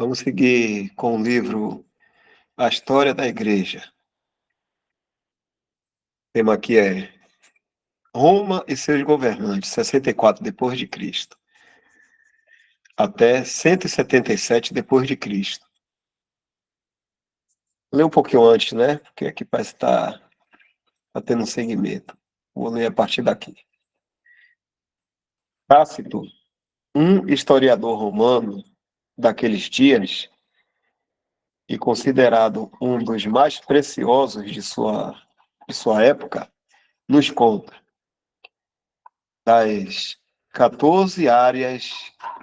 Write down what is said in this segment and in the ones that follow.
Vamos seguir com o livro A História da Igreja. O tema aqui é Roma e seus governantes, 64 depois de Cristo, até 177 depois de Cristo. Lê um pouquinho antes, né? Porque aqui parece que tá tendo um segmento. Vou ler a partir daqui. Tácito, um historiador romano daqueles dias e considerado um dos mais preciosos de sua época, nos conta das 14 áreas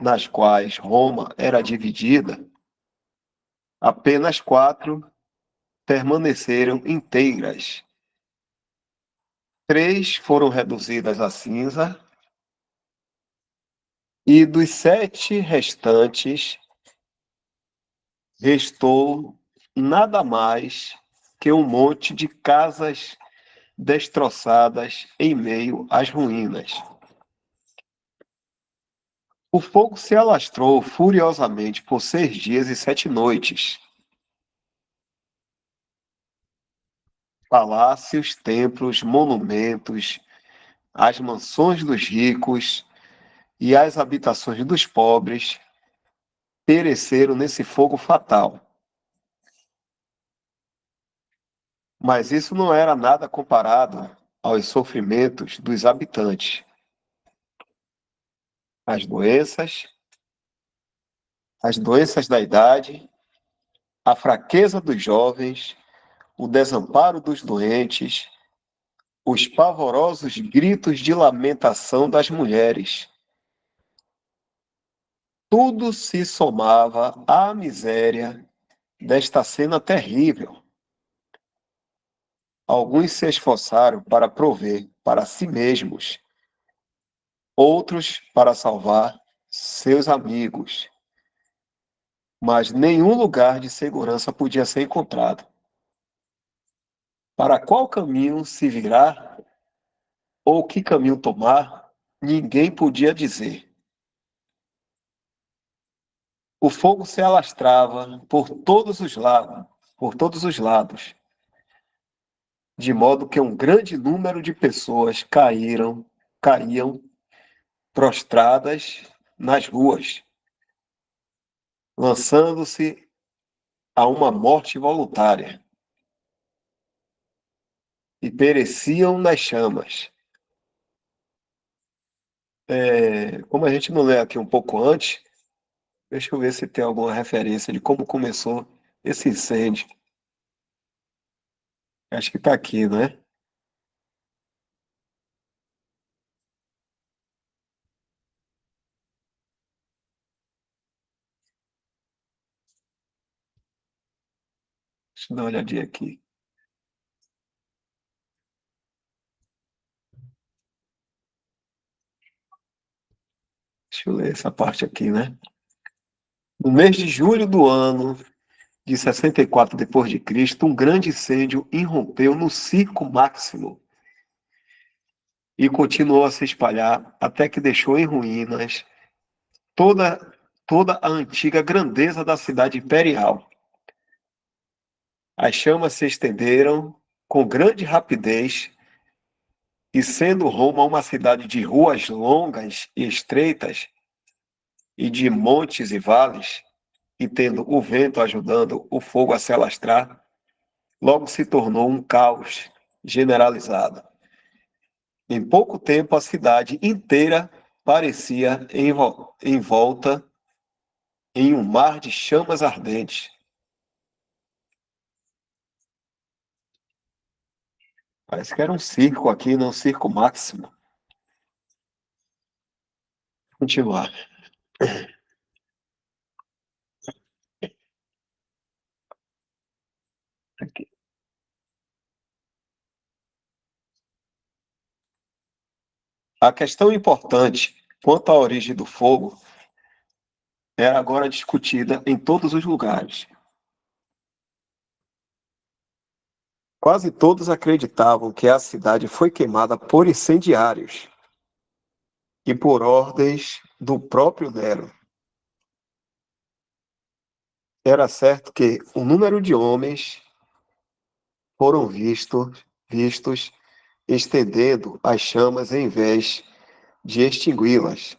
nas quais Roma era dividida, apenas 4 permaneceram inteiras. 3 foram reduzidas a cinza, e dos 7 restantes, restou nada mais que um monte de casas destroçadas em meio às ruínas. O fogo se alastrou furiosamente por 6 dias e 7 noites. Palácios, templos, monumentos, as mansões dos ricos e as habitações dos pobres pereceram nesse fogo fatal. Mas isso não era nada comparado aos sofrimentos dos habitantes. As doenças da idade, a fraqueza dos jovens, o desamparo dos doentes, os pavorosos gritos de lamentação das mulheres. Tudo se somava à miséria desta cena terrível. Alguns se esforçaram para prover para si mesmos, outros para salvar seus amigos, mas nenhum lugar de segurança podia ser encontrado. Para qual caminho se virar ou que caminho tomar, ninguém podia dizer. O fogo se alastrava por todos os lados, de modo que um grande número de pessoas caíam prostradas nas ruas, lançando-se a uma morte voluntária, e pereciam nas chamas. Como a gente não lê aqui um pouco antes, deixa eu ver se tem alguma referência de como começou esse incêndio. Acho que está aqui, né? Deixa eu dar uma olhadinha aqui. Deixa eu ler essa parte aqui, né? No mês de julho do ano de 64 depois de Cristo, um grande incêndio irrompeu no Circo Máximo e continuou a se espalhar até que deixou em ruínas toda toda a antiga grandeza da cidade imperial. As chamas se estenderam com grande rapidez e, sendo Roma uma cidade de ruas longas e estreitas e de montes e vales, e tendo o vento ajudando o fogo a se alastrar, logo se tornou um caos generalizado. Em pouco tempo, a cidade inteira parecia envolta em um mar de chamas ardentes. Parece que era um circo aqui, não um circo máximo. Continuar. Aqui. A questão importante quanto à origem do fogo era agora discutida em todos os lugares. Quase todos acreditavam que a cidade foi queimada por incendiários e por ordens do próprio Nero. Era certo que o número de homens foram vistos estendendo as chamas em vez de extingui-las,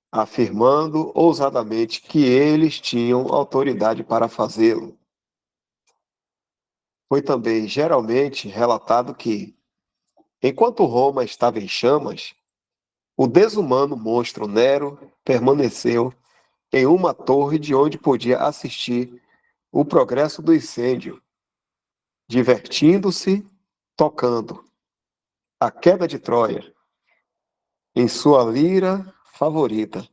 afirmando ousadamente que eles tinham autoridade para fazê-lo. Foi também geralmente relatado que, enquanto Roma estava em chamas, o desumano monstro Nero permaneceu em uma torre de onde podia assistir o progresso do incêndio, divertindo-se, tocando a queda de Troia em sua lira favorita.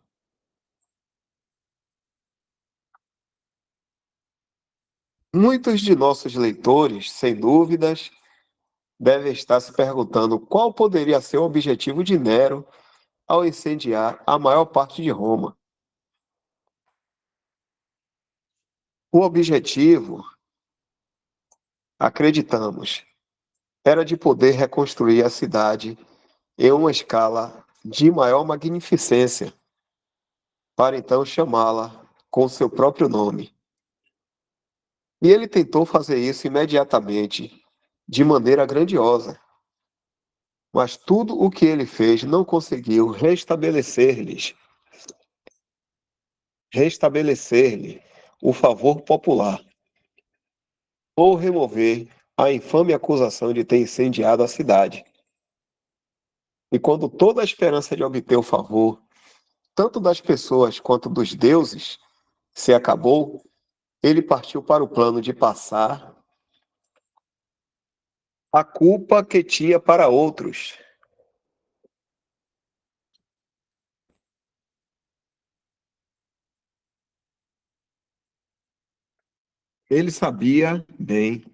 Muitos de nossos leitores, sem dúvidas, devem estar se perguntando qual poderia ser o objetivo de Nero ao incendiar a maior parte de Roma. O objetivo, acreditamos, era de poder reconstruir a cidade em uma escala de maior magnificência, para então chamá-la com seu próprio nome. E ele tentou fazer isso imediatamente, de maneira grandiosa. Mas tudo o que ele fez não conseguiu restabelecer-lhe o favor popular, ou remover a infame acusação de ter incendiado a cidade. E quando toda a esperança de obter o favor, tanto das pessoas quanto dos deuses, se acabou, ele partiu para o plano de passar a culpa que tinha para outros. Ele sabia bem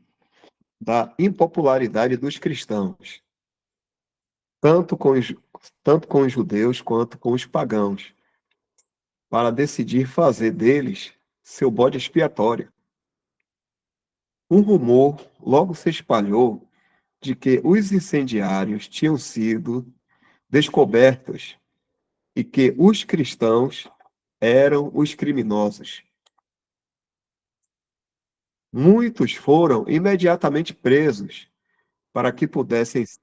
da impopularidade dos cristãos, tanto com os, tanto com os judeus quanto com os pagãos, para decidir fazer deles seu bode expiatório. Um rumor logo se espalhou de que os incendiários tinham sido descobertos e que os cristãos eram os criminosos. Muitos foram imediatamente presos para que pudessem ser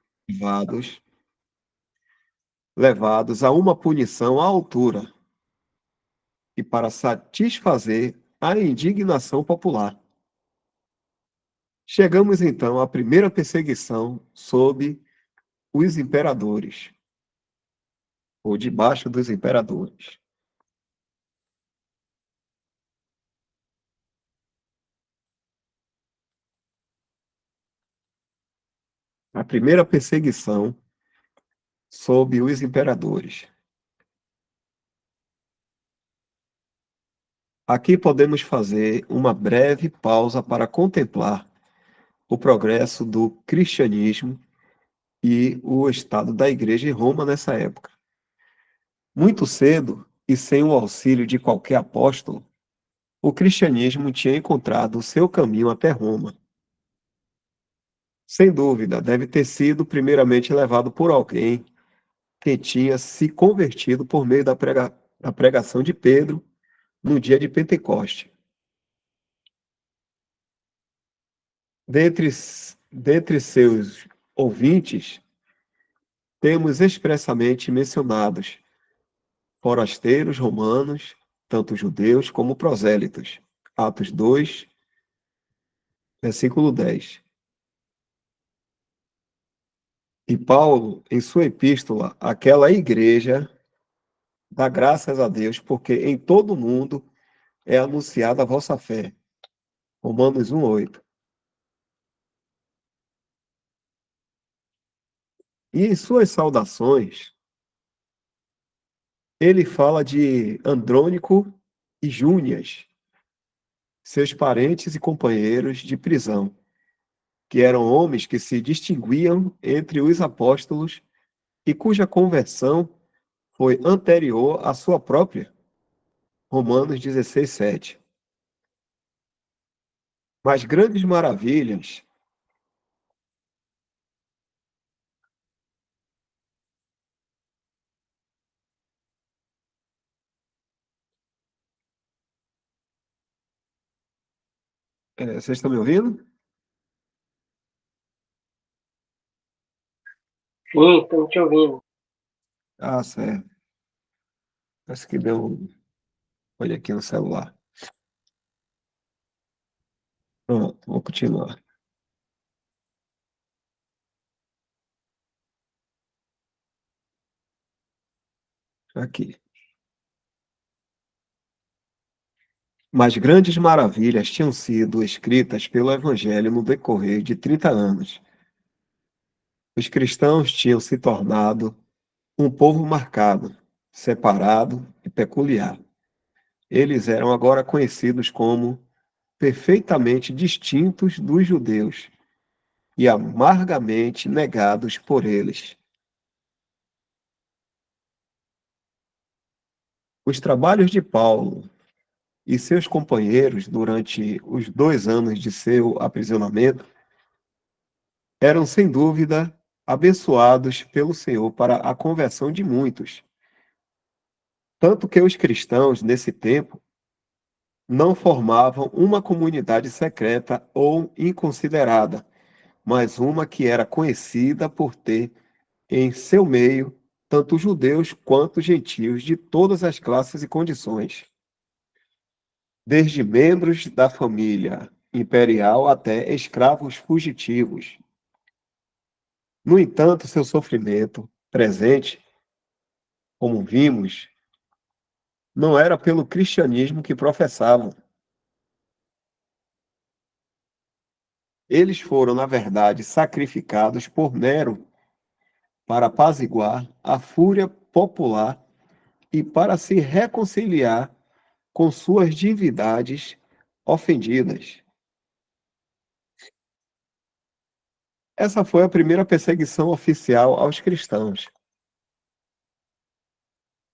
levados a uma punição à altura e para satisfazer a indignação popular. Chegamos então à primeira perseguição sob os imperadores, ou debaixo dos imperadores. A primeira perseguição sob os imperadores. Aqui podemos fazer uma breve pausa para contemplar o progresso do cristianismo e o estado da igreja em Roma nessa época. Muito cedo, e sem o auxílio de qualquer apóstolo, o cristianismo tinha encontrado o seu caminho até Roma. Sem dúvida, deve ter sido primeiramente levado por alguém que tinha se convertido por meio da pregação de Pedro no dia de Pentecoste. Dentre, dentre seus ouvintes, temos expressamente mencionados forasteiros romanos, tanto judeus como prosélitos. Atos 2, versículo 10. E Paulo, em sua epístola àquela igreja, dá graças a Deus, porque em todo o mundo é anunciada a vossa fé. Romanos 1:8. E em suas saudações, ele fala de Andrônico e Júnias, seus parentes e companheiros de prisão, que eram homens que se distinguiam entre os apóstolos e cuja conversão foi anterior à sua própria. Romanos 16:7. Mas grandes maravilhas Vocês estão me ouvindo? Sim, estamos te ouvindo. Ah, certo. Acho que deu. Olha aqui no celular. Pronto, vou continuar. Aqui. Mas grandes maravilhas tinham sido escritas pelo Evangelho no decorrer de 30 anos. Os cristãos tinham se tornado um povo marcado, separado e peculiar. Eles eram agora conhecidos como perfeitamente distintos dos judeus e amargamente negados por eles. Os trabalhos de Paulo e seus companheiros durante os 2 anos de seu aprisionamento eram, sem dúvida, abençoados pelo Senhor para a conversão de muitos. Tanto que os cristãos, nesse tempo, não formavam uma comunidade secreta ou inconsiderada, mas uma que era conhecida por ter em seu meio tanto judeus quanto gentios de todas as classes e condições, desde membros da família imperial até escravos fugitivos. No entanto, seu sofrimento presente, como vimos, não era pelo cristianismo que professavam. Eles foram, na verdade, sacrificados por Nero para apaziguar a fúria popular e para se reconciliar com suas divindades ofendidas. Essa foi a primeira perseguição oficial aos cristãos.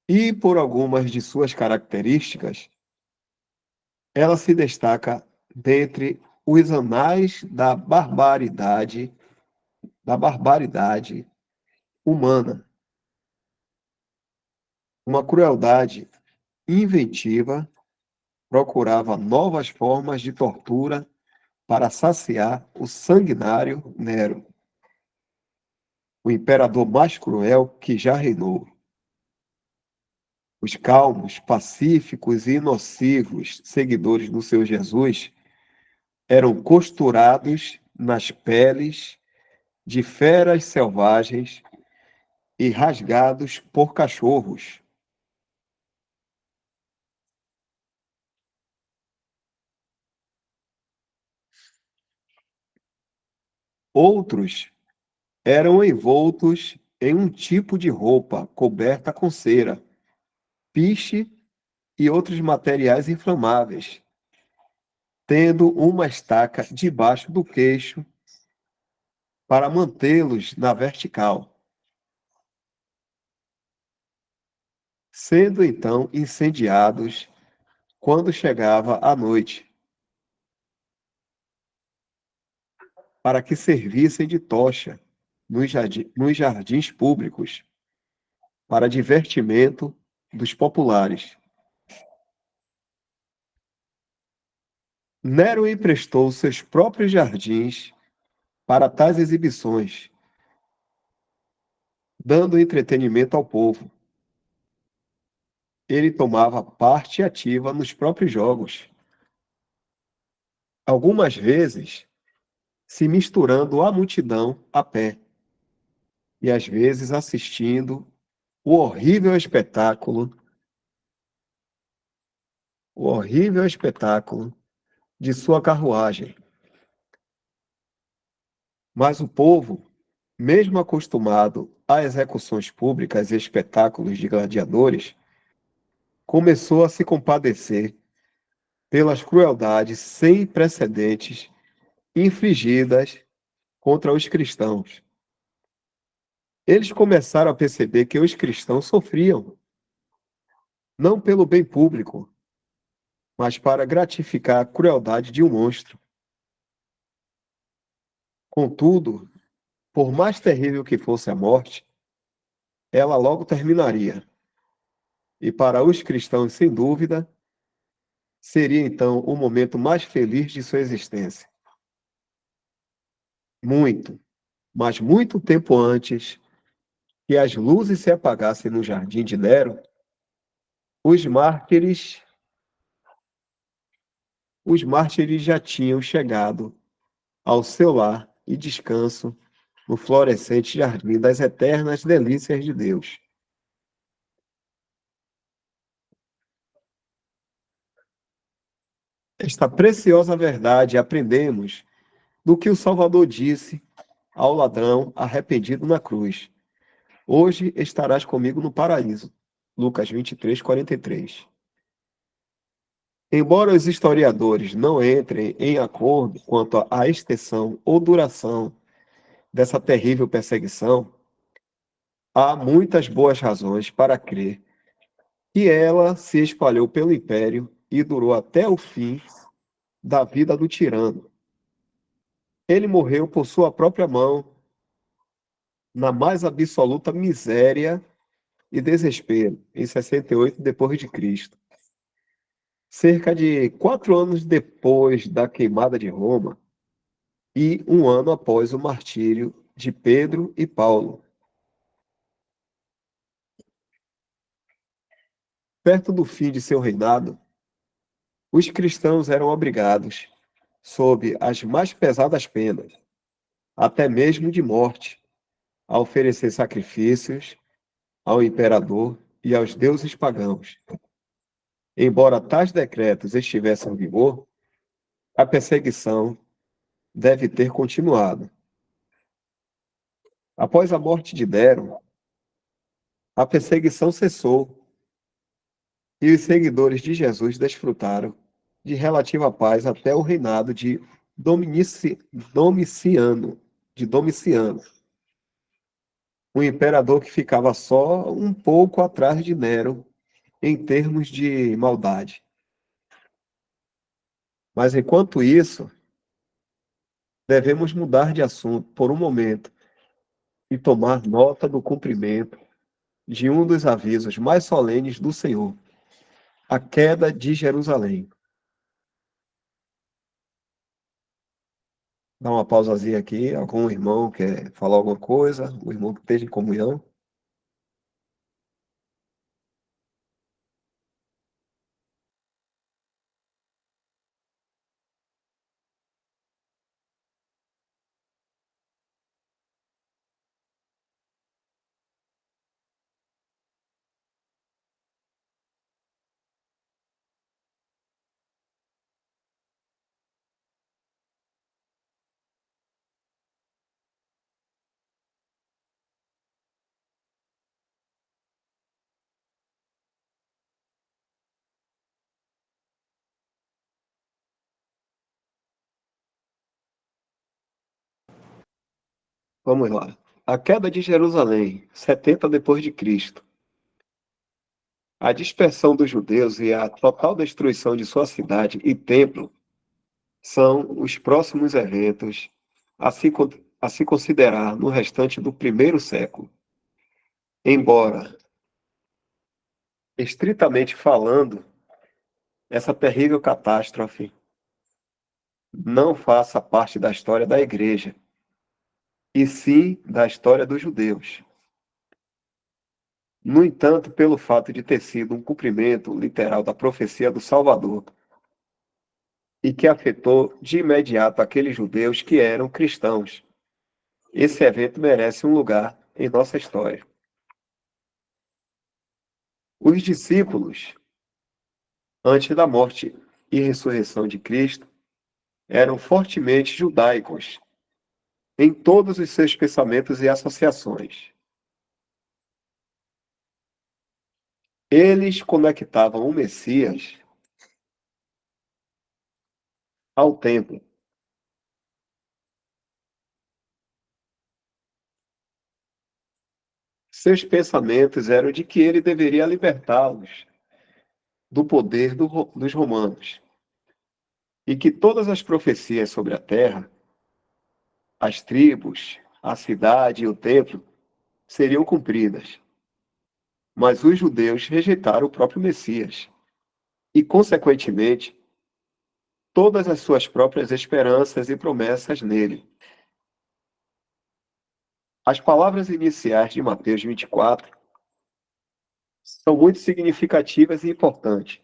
E por algumas de suas características, ela se destaca dentre os anais da barbaridade humana, uma crueldade inventiva procurava novas formas de tortura para saciar o sanguinário Nero, o imperador mais cruel que já reinou. Os calmos, pacíficos e nocivos seguidores do seu Jesus eram costurados nas peles de feras selvagens e rasgados por cachorros. Outros eram envoltos em um tipo de roupa coberta com cera, piche e outros materiais inflamáveis, tendo uma estaca debaixo do queixo para mantê-los na vertical, sendo então incendiados quando chegava a noite, para que servissem de tocha nos jardins públicos, para divertimento dos populares. Nero emprestou seus próprios jardins para tais exibições, dando entretenimento ao povo. Ele tomava parte ativa nos próprios jogos, algumas vezes se misturando à multidão a pé, e às vezes assistindo o horrível espetáculo, o horrível espetáculo de sua carruagem. Mas o povo, mesmo acostumado a execuções públicas e espetáculos de gladiadores, começou a se compadecer pelas crueldades sem precedentes infligidas contra os cristãos. Eles começaram a perceber que os cristãos sofriam, não pelo bem público, mas para gratificar a crueldade de um monstro. Contudo, por mais terrível que fosse a morte, ela logo terminaria. E para os cristãos, sem dúvida, seria então o momento mais feliz de sua existência. Muito, mas muito tempo antes que as luzes se apagassem no jardim de Nero, os mártires, os mártires já tinham chegado ao seu lar e descanso no florescente jardim das eternas delícias de Deus. Esta preciosa verdade aprendemos do que o Salvador disse ao ladrão arrependido na cruz: Hoje estarás comigo no paraíso. Lucas 23, 43. Embora os historiadores não entrem em acordo quanto à extensão ou duração dessa terrível perseguição, há muitas boas razões para crer que ela se espalhou pelo império e durou até o fim da vida do tirano. Ele morreu por sua própria mão, na mais absoluta miséria e desespero, em 68 depois de Cristo. Cerca de 4 anos depois da queimada de Roma e um ano após o martírio de Pedro e Paulo. Perto do fim de seu reinado, os cristãos eram obrigados, sob as mais pesadas penas, até mesmo de morte, a oferecer sacrifícios ao imperador e aos deuses pagãos. Embora tais decretos estivessem em vigor, a perseguição deve ter continuado. Após a morte de Nero, a perseguição cessou e os seguidores de Jesus desfrutaram de relativa paz até o reinado de Domiciano, um imperador que ficava só um pouco atrás de Nero em termos de maldade. Mas enquanto isso, devemos mudar de assunto por um momento e tomar nota do cumprimento de um dos avisos mais solenes do Senhor, a queda de Jerusalém. Dá uma pausazinha aqui, algum irmão quer falar alguma coisa, o irmão que esteja em comunhão. Vamos lá. A queda de Jerusalém, 70 depois de Cristo. A dispersão dos judeus e a total destruição de sua cidade e templo são os próximos eventos a se considerar no restante do primeiro século. Embora, estritamente falando, essa terrível catástrofe não faça parte da história da Igreja, e sim da história dos judeus. No entanto, pelo fato de ter sido um cumprimento literal da profecia do Salvador, e que afetou de imediato aqueles judeus que eram cristãos, esse evento merece um lugar em nossa história. Os discípulos, antes da morte e ressurreição de Cristo, eram fortemente judaicos em todos os seus pensamentos e associações. Eles conectavam o Messias ao templo. Seus pensamentos eram de que ele deveria libertá-los do poder dos romanos e que todas as profecias sobre a terra, as tribos, a cidade e o templo seriam cumpridas. Mas os judeus rejeitaram o próprio Messias e, consequentemente, todas as suas próprias esperanças e promessas nele. As palavras iniciais de Mateus 24 são muito significativas e importantes.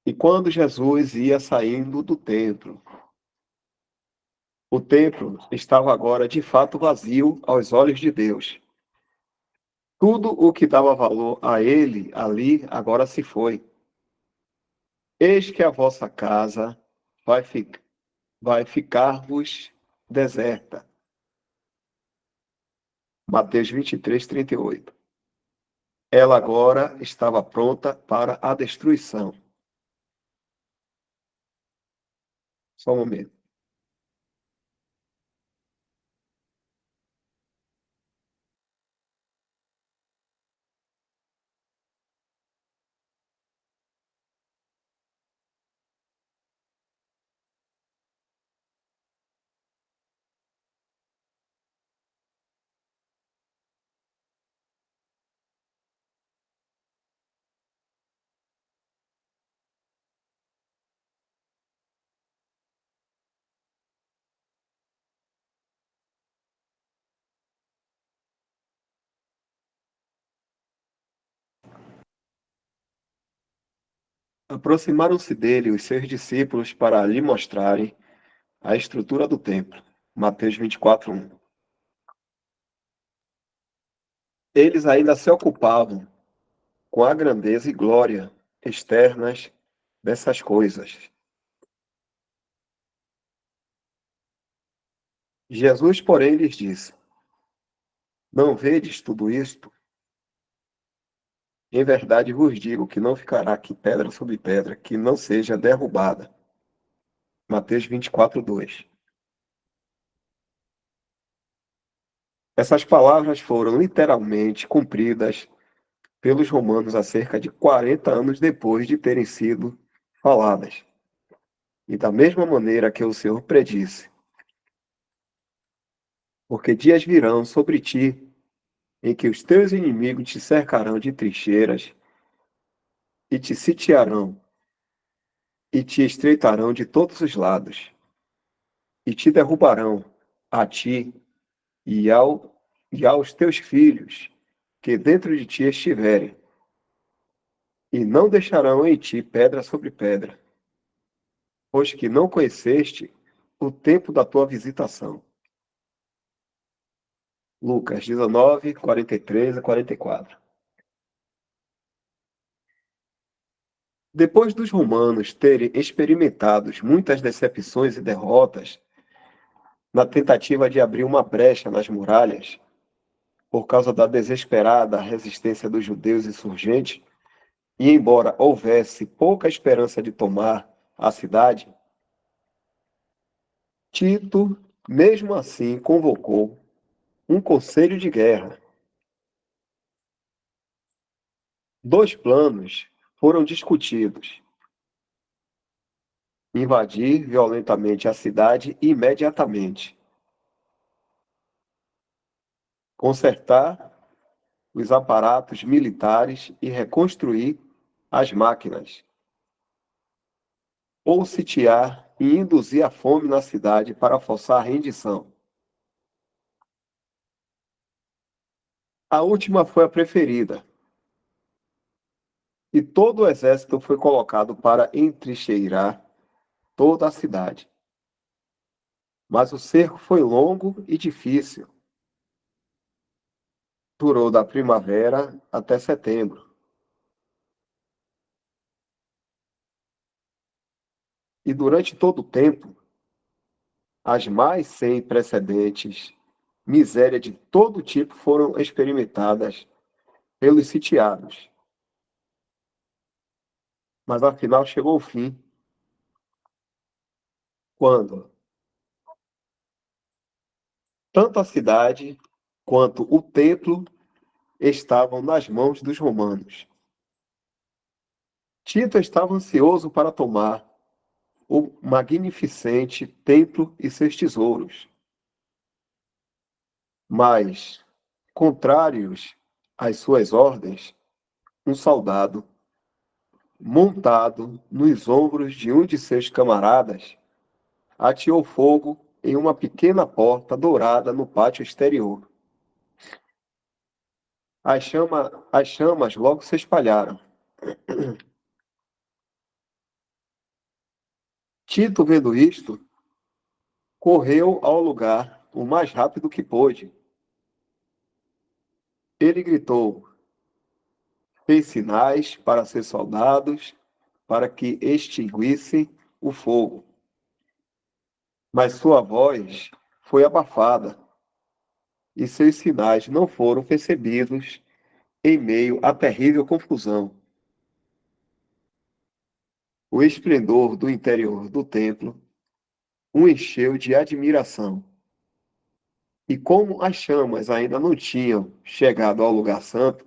E quando Jesus ia saindo do templo, o templo estava agora de fato vazio aos olhos de Deus. Tudo o que dava valor a ele ali agora se foi. Eis que a vossa casa vai ficar-vos deserta. Mateus 23, 38. Ela agora estava pronta para a destruição. Só um momento. Aproximaram-se dele os seus discípulos para lhe mostrarem a estrutura do templo. Mateus 24, 1. Eles ainda se ocupavam com a grandeza e glória externas dessas coisas. Jesus, porém, lhes disse: Não vedes tudo isto? Em verdade vos digo que não ficará aqui pedra sobre pedra que não seja derrubada. Mateus 24, 2. Essas palavras foram literalmente cumpridas pelos romanos há cerca de 40 anos depois de terem sido faladas. E da mesma maneira que o Senhor predisse: Porque dias virão sobre ti em que os teus inimigos te cercarão de trincheiras e te sitiarão e te estreitarão de todos os lados e te derrubarão a ti e aos teus filhos que dentro de ti estiverem, e não deixarão em ti pedra sobre pedra, pois que não conheceste o tempo da tua visitação. Lucas 19, 43 a 44. Depois dos romanos terem experimentado muitas decepções e derrotas na tentativa de abrir uma brecha nas muralhas, por causa da desesperada resistência dos judeus insurgentes, e embora houvesse pouca esperança de tomar a cidade, Tito, mesmo assim, convocou um conselho de guerra. Dois planos foram discutidos: invadir violentamente a cidade imediatamente, consertar os aparatos militares e reconstruir as máquinas, ou sitiar e induzir a fome na cidade para forçar a rendição. A última foi a preferida, e todo o exército foi colocado para entrincheirar toda a cidade. Mas o cerco foi longo e difícil. Durou da primavera até setembro. E durante todo o tempo, as mais sem precedentes miséria de todo tipo foram experimentadas pelos sitiados. Mas afinal chegou o fim, quando tanto a cidade quanto o templo estavam nas mãos dos romanos. Tito estava ansioso para tomar o magnificente templo e seus tesouros. Mas, contrários às suas ordens, um soldado, montado nos ombros de um de seus camaradas, ateou fogo em uma pequena porta dourada no pátio exterior. As chamas logo se espalharam. Tito, vendo isto, correu ao lugar o mais rápido que pôde. Ele gritou, fez sinais para seus soldados, para que extinguissem o fogo. Mas sua voz foi abafada e seus sinais não foram percebidos em meio à terrível confusão. O esplendor do interior do templo o encheu de admiração. E como as chamas ainda não tinham chegado ao lugar santo,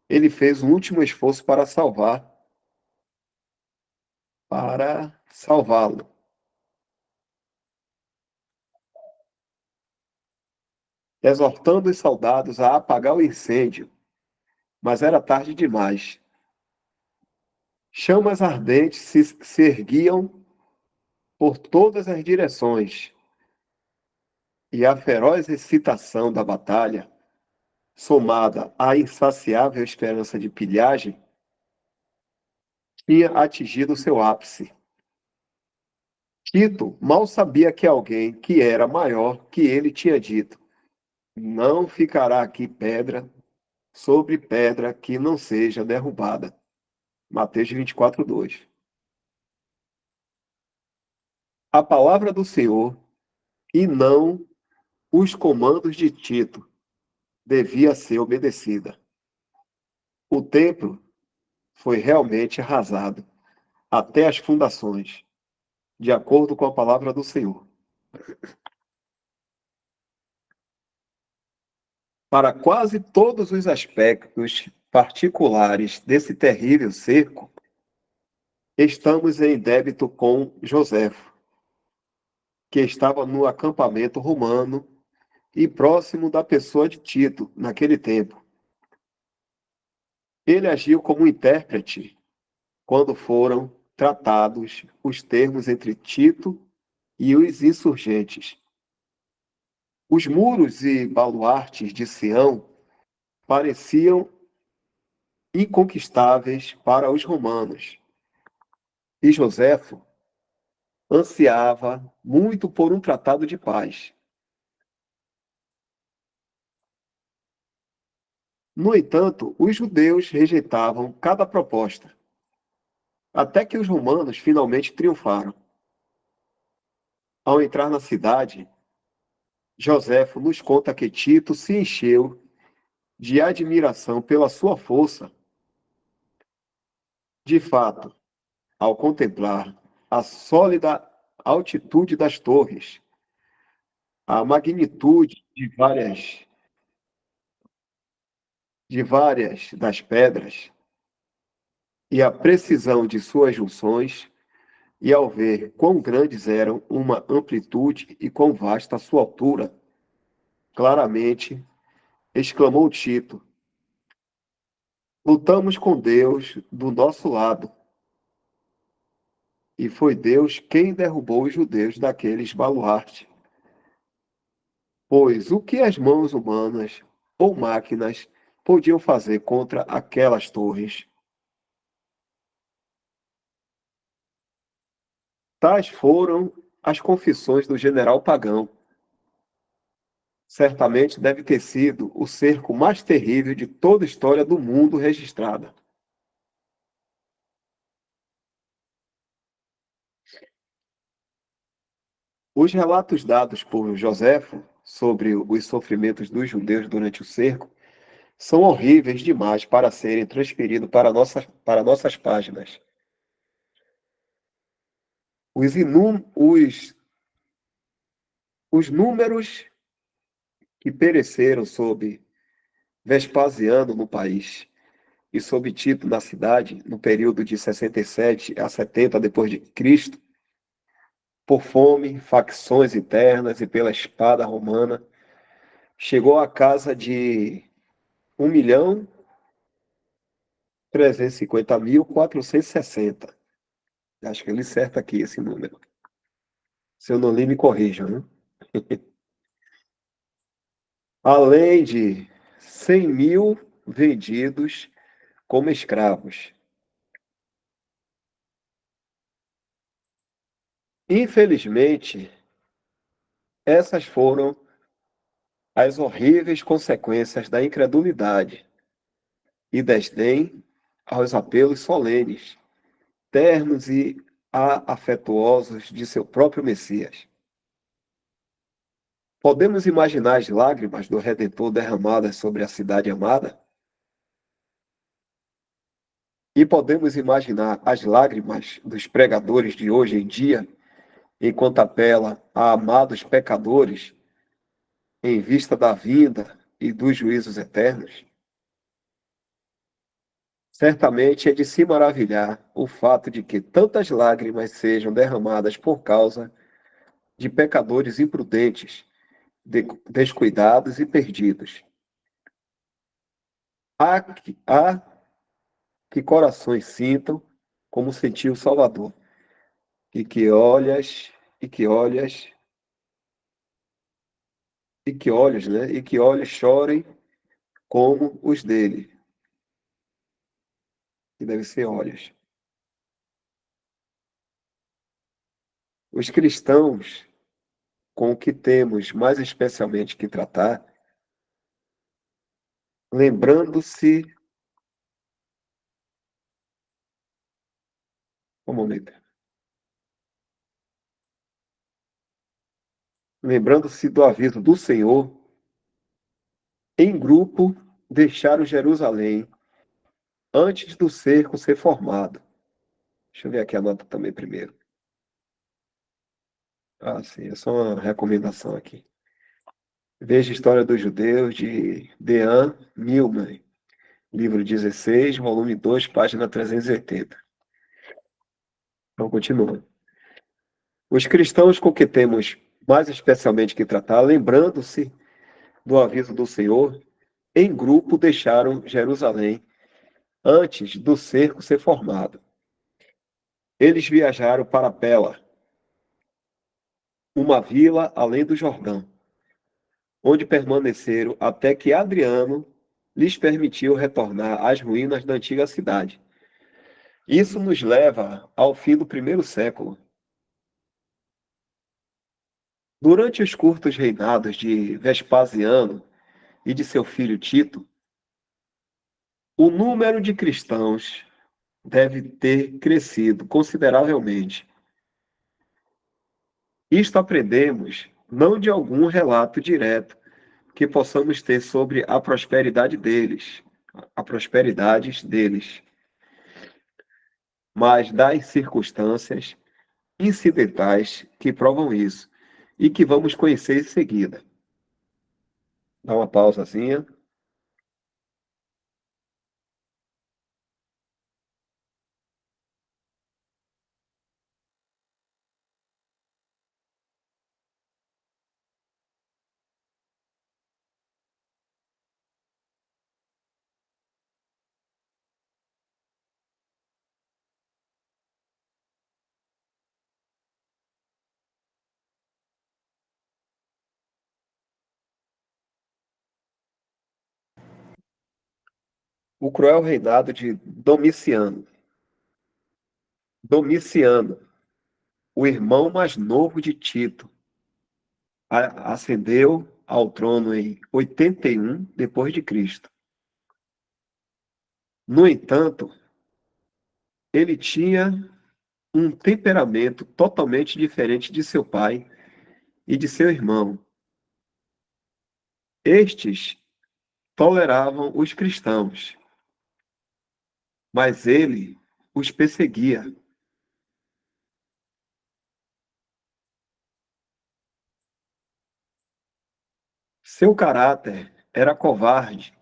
ele fez um último esforço para salvá-lo. Exortando os soldados a apagar o incêndio, mas era tarde demais. Chamas ardentes se erguiam por todas as direções, e a feroz excitação da batalha, somada à insaciável esperança de pilhagem, tinha atingido seu ápice. Tito mal sabia que alguém que era maior que ele tinha dito: não ficará aqui pedra sobre pedra que não seja derrubada. Mateus 24:2. A palavra do Senhor, e não os comandos de Tito, devia ser obedecida. O templo foi realmente arrasado até as fundações, de acordo com a palavra do Senhor. Para quase todos os aspectos particulares desse terrível cerco, estamos em débito com Joséfo, que estava no acampamento romano e próximo da pessoa de Tito naquele tempo. Ele agiu como intérprete quando foram tratados os termos entre Tito e os insurgentes. Os muros e baluartes de Sião pareciam inconquistáveis para os romanos, e Joséfo ansiava muito por um tratado de paz. No entanto, os judeus rejeitavam cada proposta, até que os romanos finalmente triunfaram. Ao entrar na cidade, Joséfo nos conta que Tito se encheu de admiração pela sua força. De fato, ao contemplar a sólida altitude das torres, a magnitude de várias das pedras e a precisão de suas junções, e ao ver quão grandes eram uma amplitude e quão vasta a sua altura, claramente exclamou Tito: lutamos com Deus do nosso lado. E foi Deus quem derrubou os judeus daqueles baluartes. Pois o que as mãos humanas ou máquinas podiam fazer contra aquelas torres? Tais foram as confissões do general pagão. Certamente deve ter sido o cerco mais terrível de toda a história do mundo registrada. Os relatos dados por Joséfo sobre os sofrimentos dos judeus durante o cerco são horríveis demais para serem transferidos para nossas páginas. Os números que pereceram sob Vespasiano no país e sob Tito na cidade, no período de 67 a 70 depois de Cristo, por fome, facções internas e pela espada romana, chegou à casa de 1 350.460. Acho que ele acerta aqui esse número. Se eu não li, me corrijam, né? Além de 100.000 vendidos como escravos. Infelizmente, essas foram as horríveis consequências da incredulidade e desdém aos apelos solenes, ternos e afetuosos de seu próprio Messias. Podemos imaginar as lágrimas do Redentor derramadas sobre a cidade amada? E podemos imaginar as lágrimas dos pregadores de hoje em dia, enquanto apela a amados pecadores em vista da vinda e dos juízos eternos? Certamente é de se maravilhar o fato de que tantas lágrimas sejam derramadas por causa de pecadores imprudentes, descuidados e perdidos. Há que corações sintam como sentiu o Salvador, e que olhas, e que olhas, e que olhos, né? E que olhos chorem como os dele, que devem ser olhos. Os cristãos com o que temos mais especialmente que tratar, lembrando-se, um momento, lembrando-se do aviso do Senhor, em grupo deixaram Jerusalém antes do cerco ser formado. Deixa eu ver aqui a nota também primeiro. Ah, sim, é só uma recomendação aqui. Veja a História dos Judeus, de Dean Milman, livro 16, volume 2, página 380. Então, continua. Os cristãos com que temos mais especialmente que tratar, lembrando-se do aviso do Senhor, em grupo deixaram Jerusalém antes do cerco ser formado. Eles viajaram para Pela, uma vila além do Jordão, onde permaneceram até que Adriano lhes permitiu retornar às ruínas da antiga cidade. Isso nos leva ao fim do primeiro século. Durante os curtos reinados de Vespasiano e de seu filho Tito, o número de cristãos deve ter crescido consideravelmente. Isto aprendemos não de algum relato direto que possamos ter sobre a prosperidade deles, mas das circunstâncias incidentais que provam isso e que vamos conhecer em seguida. Dá uma pausazinha. O cruel reinado de Domiciano. Domiciano, o irmão mais novo de Tito, ascendeu ao trono em 81 depois de Cristo. No entanto, ele tinha um temperamento totalmente diferente de seu pai e de seu irmão. Estes toleravam os cristãos, mas ele os perseguia. Seu caráter era covarde,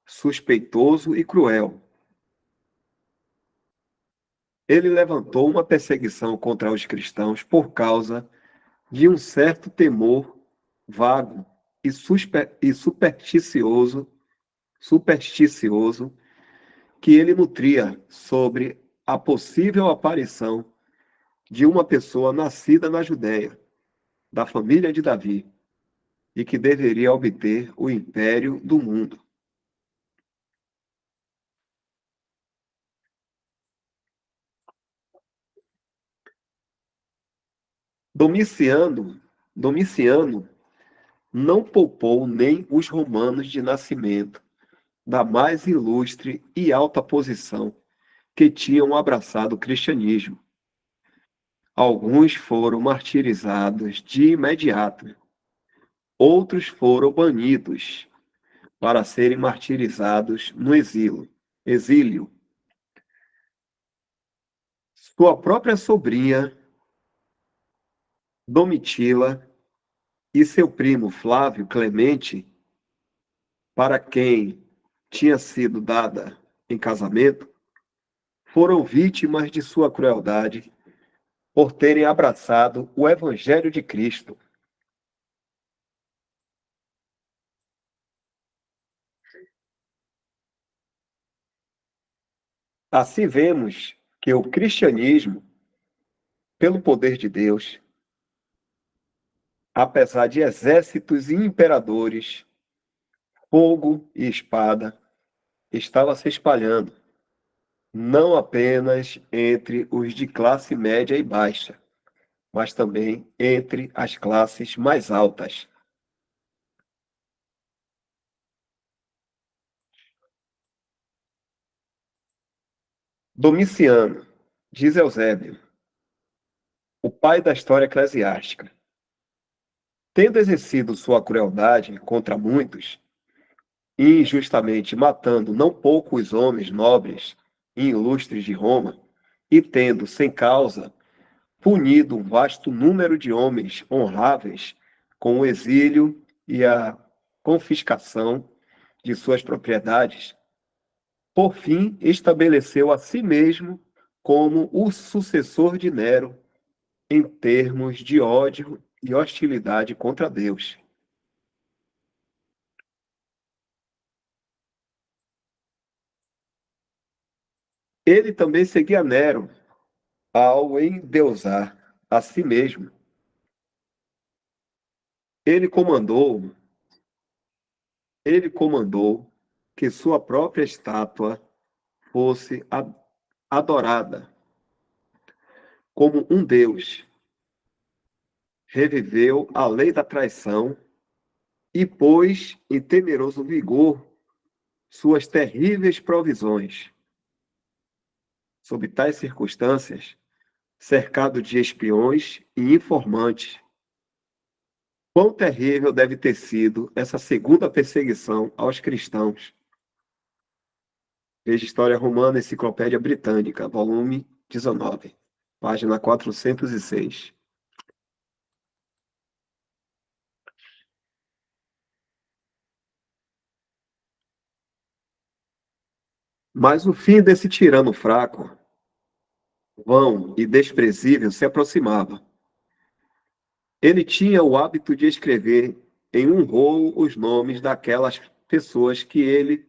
suspeitoso e cruel. Ele levantou uma perseguição contra os cristãos por causa de um certo temor vago e supersticioso que ele nutria sobre a possível aparição de uma pessoa nascida na Judéia, da família de Davi, e que deveria obter o império do mundo. Domiciano não poupou nem os romanos de nascimento, da mais ilustre e alta posição, que tinham abraçado o cristianismo. Alguns foram martirizados de imediato, outros foram banidos para serem martirizados no exílio. Sua própria sobrinha, Domitila, e seu primo Flávio Clemente, para quem tinha sido dada em casamento, foram vítimas de sua crueldade por terem abraçado o Evangelho de Cristo. Assim vemos que o cristianismo, pelo poder de Deus, apesar de exércitos e imperadores, fogo e espada, estava se espalhando, não apenas entre os de classe média e baixa, mas também entre as classes mais altas. Domiciano, diz Eusébio, o pai da história eclesiástica, tendo exercido sua crueldade contra muitos, e injustamente matando não poucos homens nobres e ilustres de Roma, e tendo, sem causa, punido um vasto número de homens honráveis com o exílio e a confiscação de suas propriedades, por fim estabeleceu a si mesmo como o sucessor de Nero em termos de ódio e hostilidade contra Deus. Ele também seguia Nero ao endeusar a si mesmo. Ele comandou, ele comandou que sua própria estátua fosse adorada como um deus. Reviveu a lei da traição e pôs em temeroso vigor suas terríveis provisões. Sob tais circunstâncias, cercado de espiões e informantes, quão terrível deve ter sido essa segunda perseguição aos cristãos. Veja História Romana, Enciclopédia Britânica, volume 19, página 406. Mas o fim desse tirano fraco, vão e desprezível, se aproximava. Ele tinha o hábito de escrever em um rolo os nomes daquelas pessoas que ele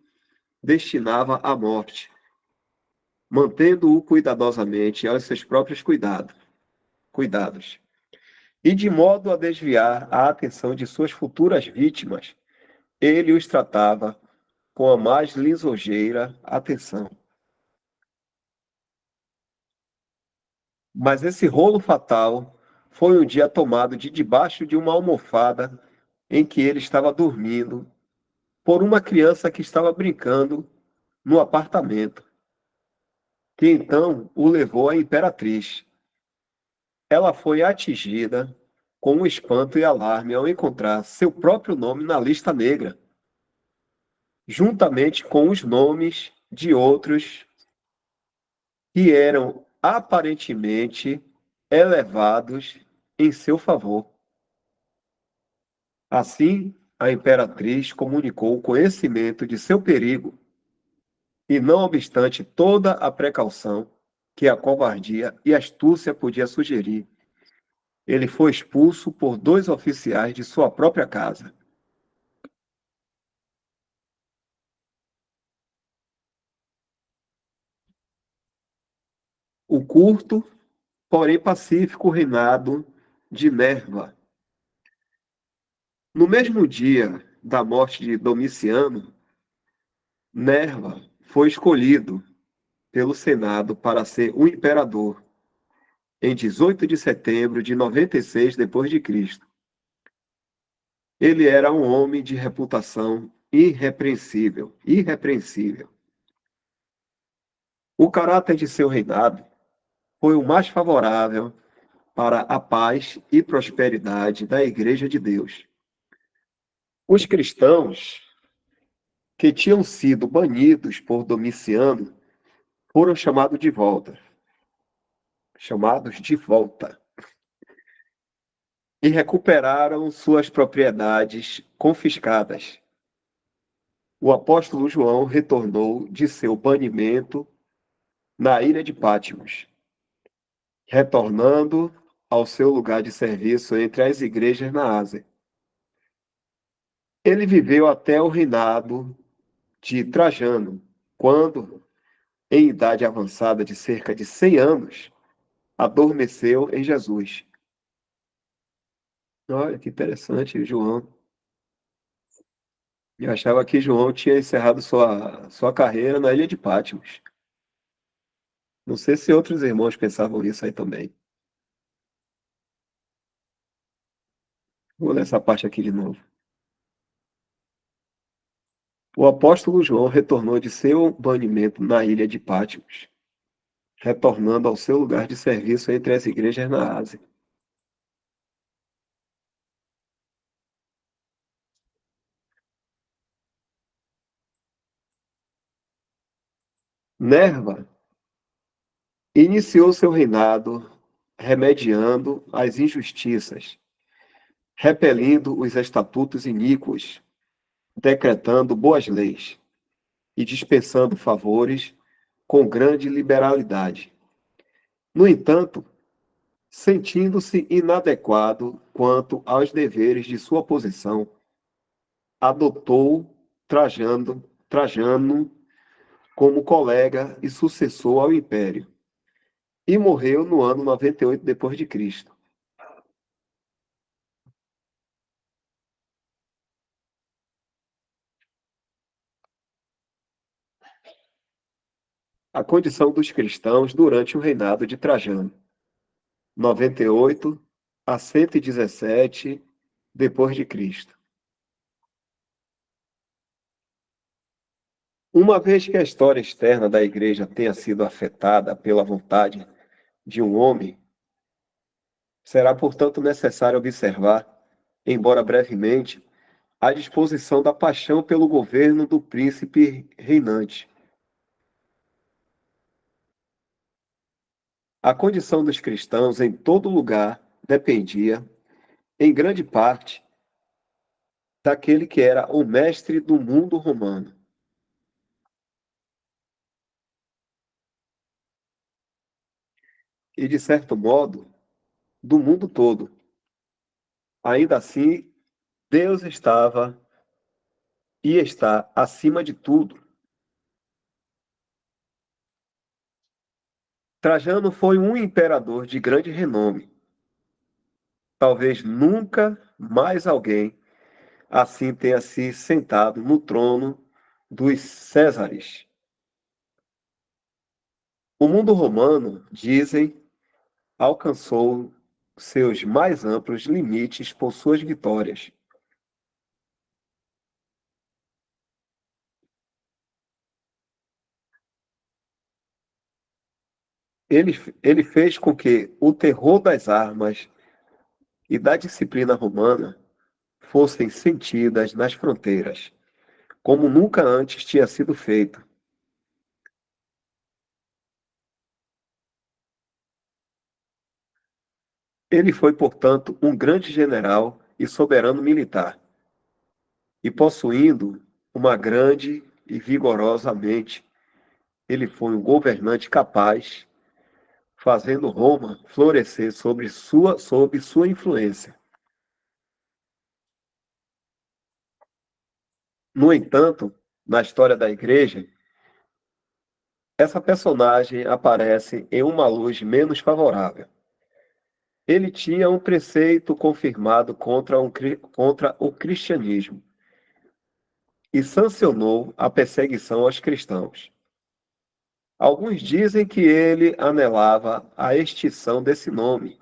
destinava à morte, mantendo-o cuidadosamente aos seus próprios cuidados, e de modo a desviar a atenção de suas futuras vítimas, ele os tratava com a mais lisonjeira atenção. Mas esse rolo fatal foi um dia tomado de debaixo de uma almofada em que ele estava dormindo por uma criança que estava brincando no apartamento, que então o levou à imperatriz. Ela foi atingida com um espanto e alarme ao encontrar seu próprio nome na lista negra, juntamente com os nomes de outros que eram aparentemente elevados em seu favor. Assim, a imperatriz comunicou o conhecimento de seu perigo, e não obstante toda a precaução que a covardia e astúcia podia sugerir, ele foi expulso por 2 oficiais de sua própria casa. o curto, porém pacífico reinado de Nerva. No mesmo dia da morte de Domiciano, Nerva foi escolhido pelo Senado para ser o imperador em 18 de setembro de 96 depois de Cristo. Ele era um homem de reputação irrepreensível. O caráter de seu reinado foi o mais favorável para a paz e prosperidade da Igreja de Deus. Os cristãos que tinham sido banidos por Domiciano foram chamados de volta, e recuperaram suas propriedades confiscadas. O apóstolo João retornou de seu banimento na ilha de Patmos, retornando ao seu lugar de serviço entre as igrejas na Ásia. Ele viveu até o reinado de Trajano, quando, em idade avançada de cerca de 100 anos, adormeceu em Jesus. Olha que interessante, João. Eu achava que João tinha encerrado sua carreira na ilha de Patmos. Não sei se outros irmãos pensavam isso aí também. Vou ler essa parte aqui de novo. O apóstolo João retornou de seu banimento na ilha de Patmos, retornando ao seu lugar de serviço entre as igrejas na Ásia. Nerva iniciou seu reinado remediando as injustiças, repelindo os estatutos iníquos, decretando boas leis e dispensando favores com grande liberalidade. No entanto, sentindo-se inadequado quanto aos deveres de sua posição, adotou Trajano como colega e sucessor ao império, e morreu no ano 98 depois de Cristo. A condição dos cristãos durante o reinado de Trajano, 98 a 117 depois de Cristo. Uma vez que a história externa da igreja tenha sido afetada pela vontade de um homem, será, portanto, necessário observar, embora brevemente, a disposição da paixão pelo governo do príncipe reinante. A condição dos cristãos em todo lugar dependia, em grande parte, daquele que era o mestre do mundo romano. E, de certo modo, do mundo todo. Ainda assim, Deus estava e está acima de tudo. Trajano foi um imperador de grande renome. Talvez nunca mais alguém assim tenha se sentado no trono dos Césares. O mundo romano, dizem, alcançou seus mais amplos limites por suas vitórias. Ele fez com que o terror das armas e da disciplina romana fossem sentidas nas fronteiras, como nunca antes tinha sido feito. Ele foi, portanto, um grande general e soberano militar, e possuindo uma grande e vigorosa mente, ele foi um governante capaz, fazendo Roma florescer sob sua influência. No entanto, na história da igreja, Essa personagem aparece em uma luz menos favorável. Ele tinha um preceito confirmado contra o cristianismo e sancionou a perseguição aos cristãos. Alguns dizem que ele anelava a extinção desse nome.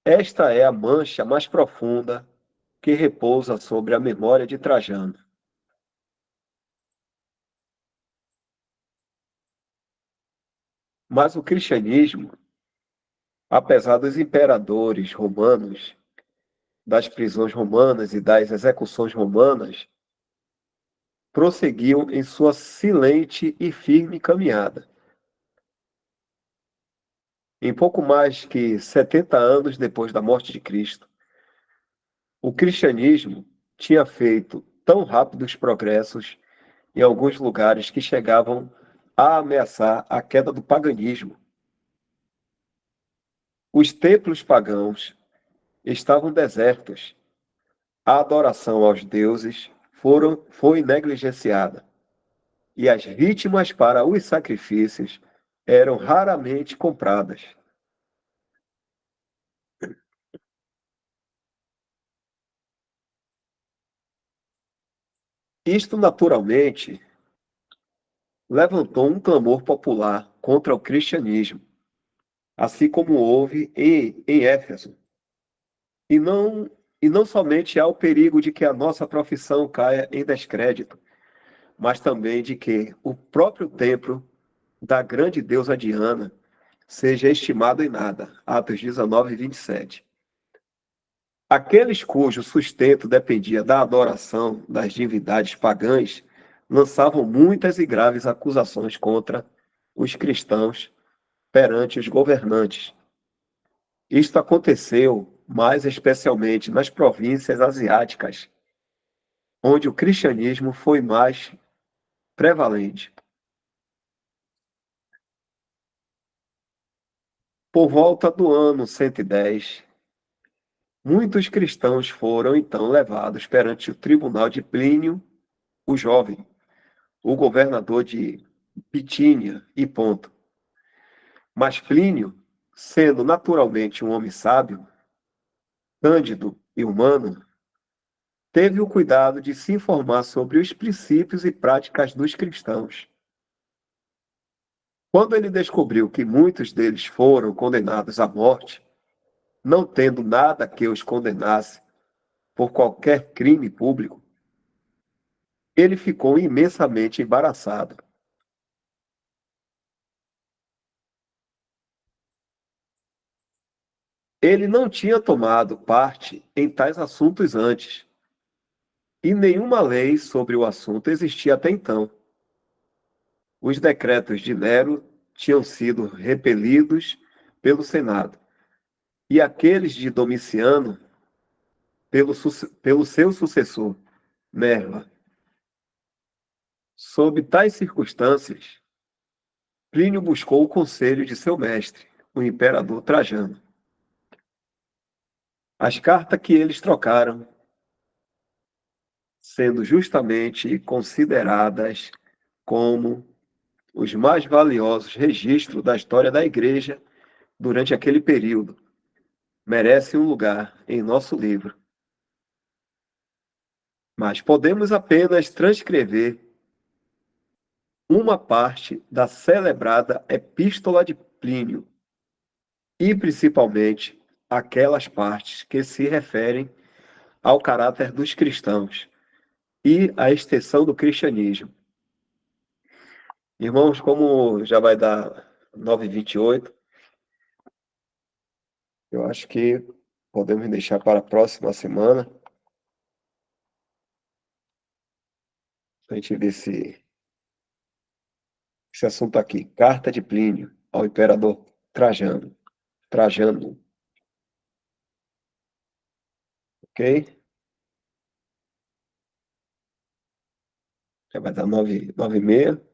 Esta é a mancha mais profunda que repousa sobre a memória de Trajano. Mas o cristianismo, apesar dos imperadores romanos, das prisões romanas e das execuções romanas, prosseguiu em sua silente e firme caminhada. Em pouco mais que 70 anos depois da morte de Cristo, o cristianismo tinha feito tão rápidos progressos em alguns lugares que chegavam a ameaçar a queda do paganismo. Os templos pagãos estavam desertos, a adoração aos deuses foi negligenciada, e as vítimas para os sacrifícios eram raramente compradas. Isto, naturalmente, levantou um clamor popular contra o cristianismo, assim como houve em Éfeso. E não, e não somente há o perigo de que a nossa profissão caia em descrédito, mas também de que o próprio templo da grande deusa Diana seja estimado em nada. Atos 19, 27. Aqueles cujo sustento dependia da adoração das divindades pagãs lançavam muitas e graves acusações contra os cristãos perante os governantes. Isto aconteceu mais especialmente nas províncias asiáticas, onde o cristianismo foi mais prevalente. Por volta do ano 110, muitos cristãos foram então levados perante o tribunal de Plínio, o jovem, o governador de Bitínia e Ponto. Mas Plínio, sendo naturalmente um homem sábio, cândido e humano, teve o cuidado de se informar sobre os princípios e práticas dos cristãos. Quando ele descobriu que muitos deles foram condenados à morte, não tendo nada que os condenasse por qualquer crime público, ele ficou imensamente embaraçado. Ele não tinha tomado parte em tais assuntos antes, e nenhuma lei sobre o assunto existia até então. Os decretos de Nero tinham sido repelidos pelo Senado, e aqueles de Domiciano pelo seu sucessor, Nerva. Sob tais circunstâncias, Plínio buscou o conselho de seu mestre, o imperador Trajano. As cartas que eles trocaram, sendo justamente consideradas como os mais valiosos registros da história da Igreja durante aquele período, merecem um lugar em nosso livro. Mas podemos apenas transcrever uma parte da celebrada Epístola de Plínio, e principalmente aquelas partes que se referem ao caráter dos cristãos e à extensão do cristianismo. Irmãos, como já vai dar 9h28, eu acho que podemos deixar para a próxima semana, a gente ver esse assunto aqui. Carta de Plínio ao imperador Trajano. Trajano, ok? Já vai dar 9h30.